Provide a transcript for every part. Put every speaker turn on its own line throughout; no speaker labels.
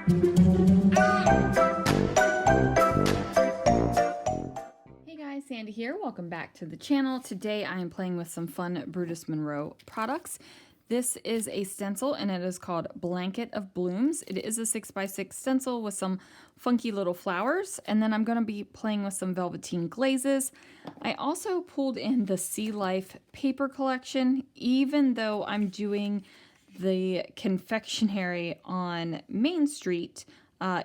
Hey guys, Sandy here. Welcome back to the channel. Today I am playing with some fun Brutus Monroe products. This is a stencil and it is called Blanket of Blooms. It is a 6x6 stencil with some funky little flowers, and then I'm going to be playing with some velveteen glazes. I also pulled in the Sea Life paper collection, even though I'm doing the confectionery on Main Street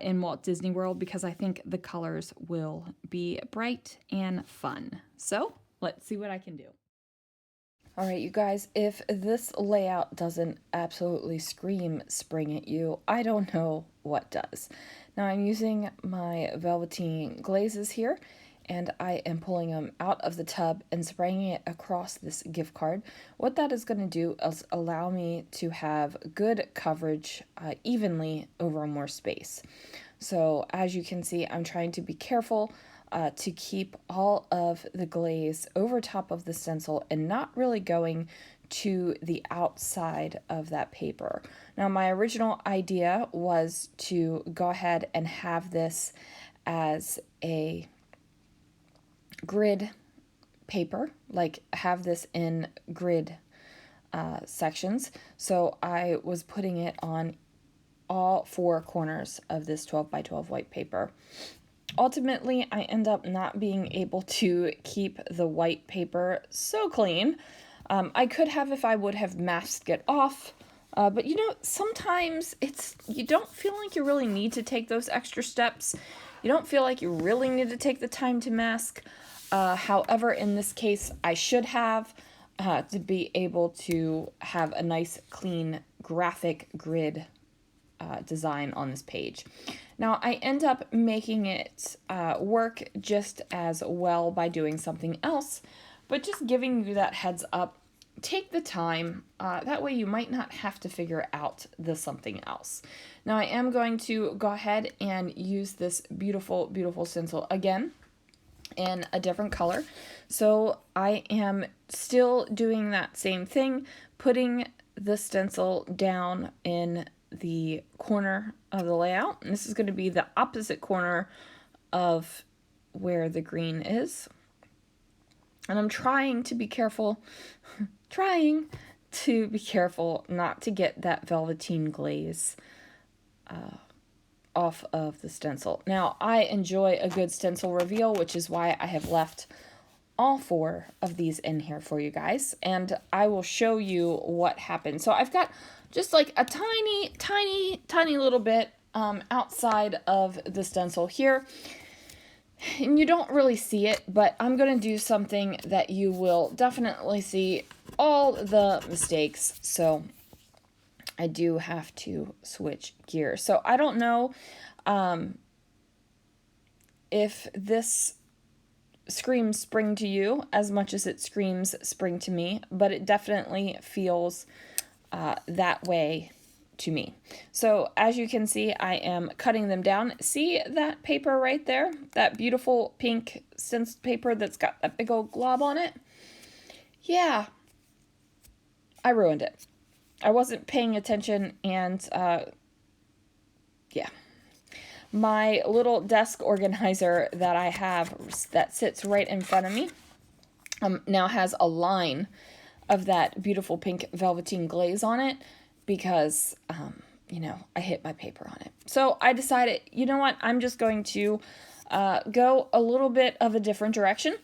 in Walt Disney World, because I think the colors will be bright and fun. So let's see what I can do. All right, you guys, if this layout doesn't absolutely scream spring at you, I don't know what does. Now I'm using my velveteen glazes here, and I am pulling them out of the tub and spraying it across this gift card. What that is going to do is allow me to have good coverage evenly over more space. So as you can see, I'm trying to be careful to keep all of the glaze over top of the stencil and not really going to the outside of that paper. Now, my original idea was to go ahead and have this as a grid paper, like have this in grid sections. So I was putting it on all four corners of this 12 by 12 white paper. Ultimately, I end up not being able to keep the white paper so clean. I could have if I would have masked it off, but you know, sometimes you don't feel like you really need to take those extra steps. You don't feel like you really need to take the time to mask. However, in this case, I should have to be able to have a nice, clean, graphic grid design on this page. Now, I end up making it work just as well by doing something else, but just giving you that heads up. Take the time, that way you might not have to figure out the something else. Now, I am going to go ahead and use this beautiful, beautiful stencil again in a different color. So I am still doing that same thing, putting the stencil down in the corner of the layout, and this is going to be the opposite corner of where the green is. And I'm trying to be careful, not to get that velveteen glaze off of the stencil. Now, I enjoy a good stencil reveal, which is why I have left all four of these in here for you guys, and I will show you what happened. So I've got just like a tiny little bit outside of the stencil here, and you don't really see it, but I'm going to do something that you will definitely see all the mistakes. So I do have to switch gears. So I don't know if this screams spring to you as much as it screams spring to me, but it definitely feels that way to me. So as you can see, I am cutting them down. See that paper right there? That beautiful pink stencil paper that's got that big old glob on it? Yeah, I ruined it. I wasn't paying attention, and yeah. My little desk organizer that I have that sits right in front of me now has a line of that beautiful pink velveteen glaze on it because, you know, I hit my paper on it. So I decided, you know what, I'm just going to go a little bit of a different direction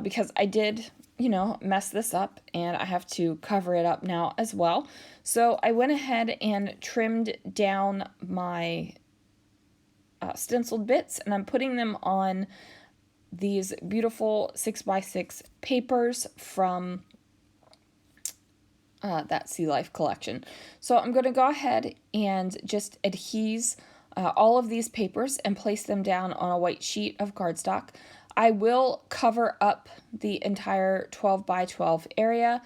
because I did, you know, mess this up and I have to cover it up now as well. So I went ahead and trimmed down my stenciled bits, and I'm putting them on these beautiful 6x6 papers from that Sea Life collection. So I'm going to go ahead and just adhese all of these papers and place them down on a white sheet of cardstock. I will cover up the entire 12 by 12 area.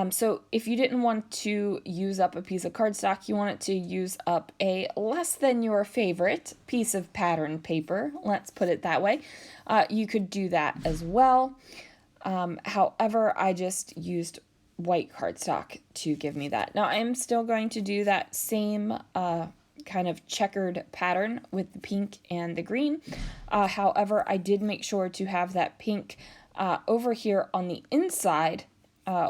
So if you didn't want to use up a piece of cardstock, you want it to use up a less than your favorite piece of pattern paper, let's put it that way, you could do that as well. However, I just used white cardstock to give me that. Now I'm still going to do that same kind of checkered pattern with the pink and the green. However, I did make sure to have that pink over here on the inside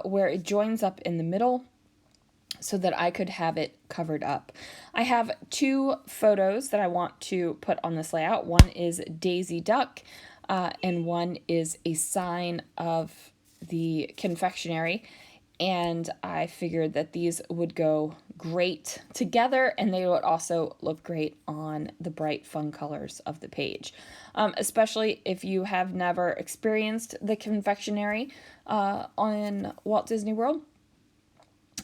where it joins up in the middle, so that I could have it covered up. I have two photos that I want to put on this layout. One is Daisy Duck, and one is a sign of the confectionery. And I figured that these would go great together, and they would also look great on the bright, fun colors of the page. Especially if you have never experienced the confectionery on Walt Disney World.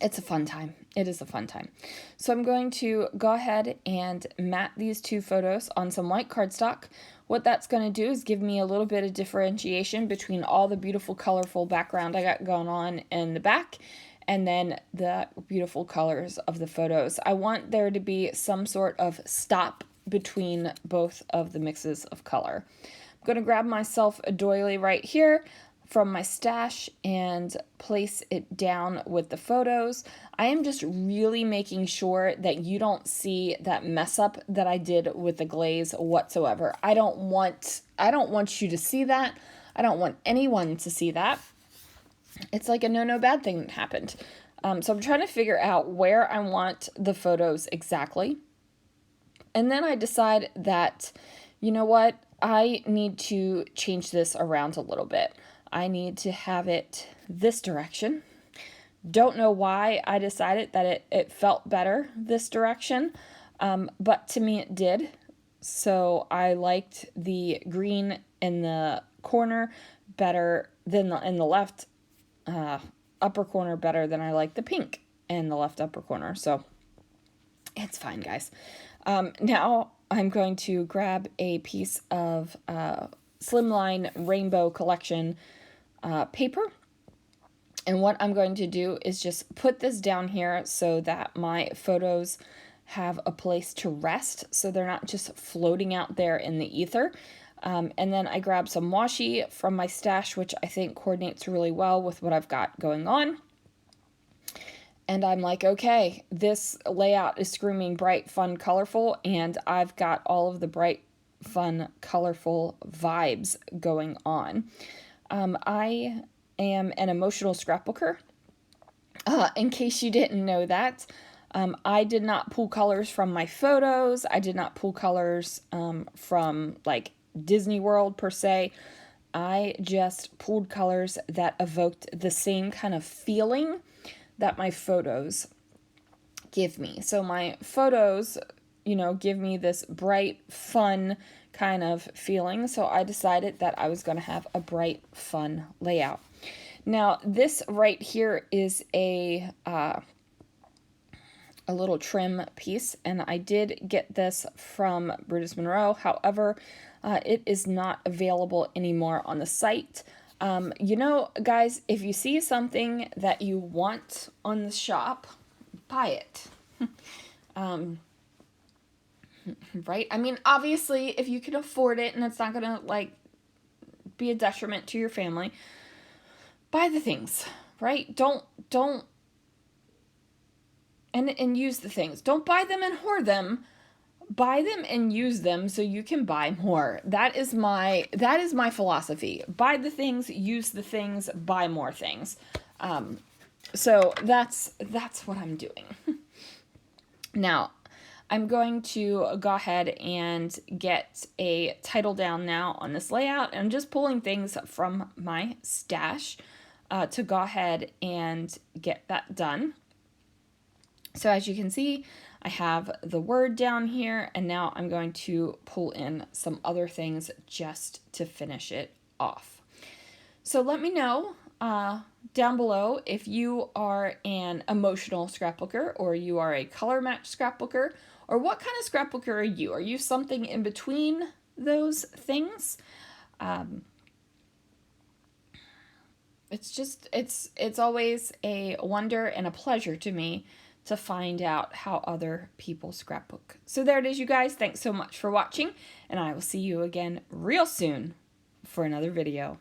It's a fun time. It is a fun time. So I'm going to go ahead and mat these two photos on some white cardstock. What that's going to do is give me a little bit of differentiation between all the beautiful, colorful background I got going on in the back and then the beautiful colors of the photos. I want there to be some sort of stop between both of the mixes of color. I'm going to grab myself a doily right here from my stash and place it down with the photos. I am just really making sure that you don't see that mess up that I did with the glaze whatsoever. I don't want you to see that. I don't want anyone to see that. It's like a no bad thing that happened. So I'm trying to figure out where I want the photos exactly. And then I decide that, you know what, I need to change this around a little bit. I need to have it this direction. Don't know why I decided that it felt better this direction, but to me it did. So I liked the green in the corner better than in the left upper corner better than I like the pink in the left upper corner. So it's fine, guys. Now I'm going to grab a piece of Slimline Rainbow Collection paper. And what I'm going to do is just put this down here so that my photos have a place to rest, so they're not just floating out there in the ether. And then I grab some washi from my stash, which I think coordinates really well with what I've got going on. And I'm like, okay, this layout is screaming bright, fun, colorful, and I've got all of the bright, fun, colorful vibes going on. I am an emotional scrapbooker. In case you didn't know that, I did not pull colors from my photos. I did not pull colors from like Disney World per se. I just pulled colors that evoked the same kind of feeling that my photos give me. So my photos, give me this bright, fun kind of feeling. So I decided that I was going to have a bright, fun layout. Now, this right here is a little trim piece, and I did get this from Brutus Monroe. However, it is not available anymore on the site. Guys, if you see something that you want on the shop, buy it. Right? I mean, obviously, if you can afford it and it's not going to, be a detriment to your family, buy the things, right? Don't, and use the things. Don't buy them and hoard them. Buy them and use them so you can buy more. That is my philosophy. Buy the things, use the things, buy more things. So that's what I'm doing. Now, I'm going to go ahead and get a title down now on this layout. And I'm just pulling things from my stash to go ahead and get that done. So as you can see, I have the word down here, and now I'm going to pull in some other things just to finish it off. So let me know down below if you are an emotional scrapbooker or you are a color match scrapbooker, or what kind of scrapbooker are you? Are you something in between those things? It's always a wonder and a pleasure to me to find out how other people scrapbook. So there it is, you guys. Thanks so much for watching, and I will see you again real soon for another video.